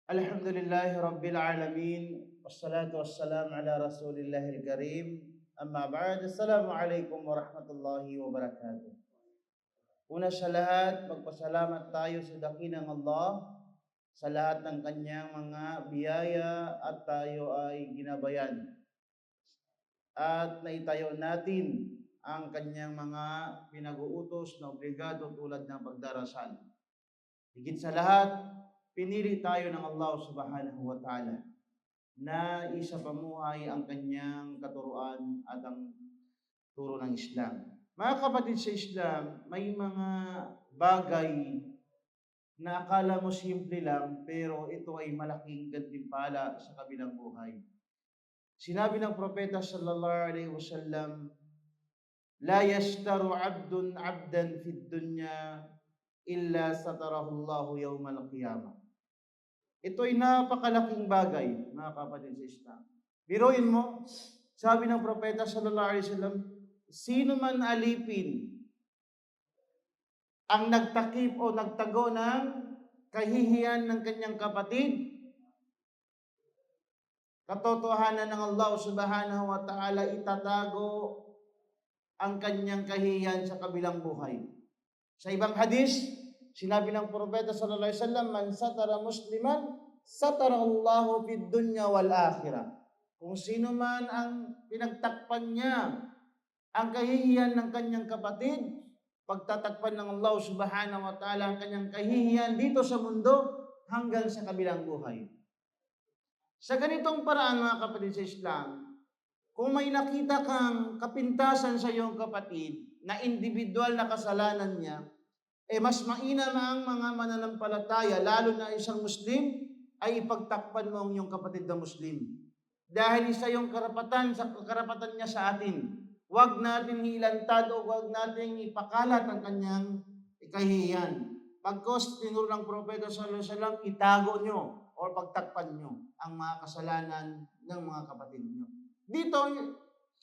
Alhamdulillahi Rabbil Alamin. Wassalatu wassalamu ala Rasulillahil Karim. Amma ba'd. Assalamualaikum warahmatullahi wabarakatuh. Una sa lahat, magpasalamat tayo sa dakilang Allah sa lahat ng kanyang mga biyaya at tayo ay ginabayan. At naitayo natin ang kanyang mga pinag-uutos na obligado tulad ng pagdarasal. Higit sa lahat, pinili tayo ng Allah subhanahu wa ta'ala na isa pamuhay ang kanyang katuruan at ang turo ng Islam. Mga kapatid sa Islam, may mga bagay na akala mo simple lang pero ito ay malaking gantimpala sa kabilang buhay. Sinabi ng propeta sallallahu alaihi wasallam, la yastaru abdun abdan fid dunya illa satarahu Allahu yawmal qiyamah. Ito'y napakalaking bagay, mga kapatid sa Islam. Biruin mo, sabi ng propeta sallallahu alaihi wasallam, sino man alipin ang nagtakip o nagtago ng kahihiyan ng kanyang kapatid, katotohanan ng Allah subhanahu wa ta'ala itatago ang kanyang kahihiyan sa kabilang buhay. Sa ibang hadis, sinabi ng propeta sallallahu alaihi wasallam, man satara musliman, satara Allahu fid dunya wal akhirah. Kung sino man ang pinagtakpan niya ang kahihiyan ng kanyang kapatid, pagtatakpan ng Allah subhanahu wa ta'ala ang kanyang kahihiyan dito sa mundo hanggang sa kabilang buhay. Sa ganitong paraan, mga kapatid sa Islam, kung may nakita kang kapintasan sa iyong kapatid na individual na kasalanan niya, mas mainam ang mga mananampalataya, lalo na isang Muslim, ay ipagtakpan mo ang iyong kapatid na Muslim. Dahil isa yung karapatan niya sa atin. Huwag natin hilantad o huwag natin ipakalat ang kanyang kahihiyan. Pagkos tinuro ng propeta sallallahu alaihi wasallam, itago nyo o pagtakpan nyo ang mga kasalanan ng mga kapatid nyo. Dito,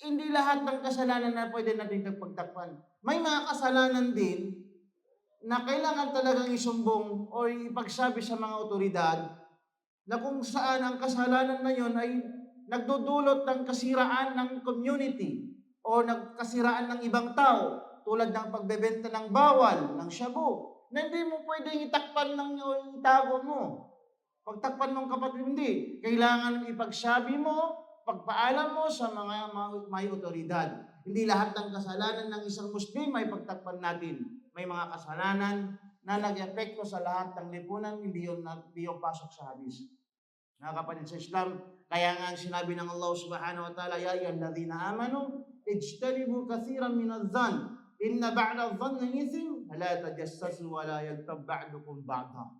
hindi lahat ng kasalanan na pwede natin pagtakpan. May mga kasalanan din na kailangan talagang isumbong o ipagsabi sa mga otoridad na kung saan ang kasalanan na yon ay nagdudulot ng kasiraan ng community o nagkasiraan ng ibang tao tulad ng pagbebenta ng bawal, ng shabu, na hindi mo pwedeng itakpan ng itago mo. Pagtakpan mong kapatid, hindi. Kailangan ipagsabi mo, pagpaalam mo sa mga may otoridad. Hindi lahat ng kasalanan ng isang Muslim ay pagtakpan natin. May mga kasalanan na nag-epekto sa lahat ng lipunan, hindi yung pasok sa hadis. Mga kapatid sa Islam, kaya nga sinabi ng Allah subhanahu wa ta'ala, ya ayyuhalladhina amanu, ijtanibu kathiran minadh-dhann, inna ba'da adh-dhanni ithm, la tajassasu wa la yaghtab ba'dukum ba'dha.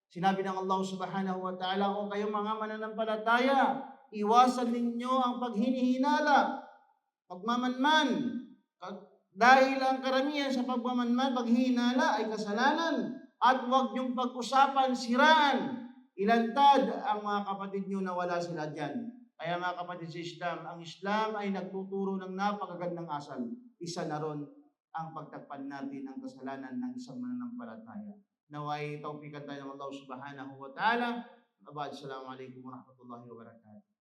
Sinabi ng Allah subhanahu wa ta'ala, o kayong mga mananampalataya, iwasan ninyo ang paghinihinala, pagmamanman, dahil ang karamihan sa pagmamanman, paghihinala ay kasalanan, at huwag niyong pag-usapan, siraan, ilantad ang mga kapatid niyo na wala sila dyan. Kaya mga kapatid sa Islam, ang Islam ay nagtuturo ng napakagandang asal. Isa na ron ang pagtakpan natin ang kasalanan ng isang mananampalataya. Naway tawfikan tayo ng Allah subhanahu wa ta'ala. Assalamualaikum warahmatullahi wabarakatuh.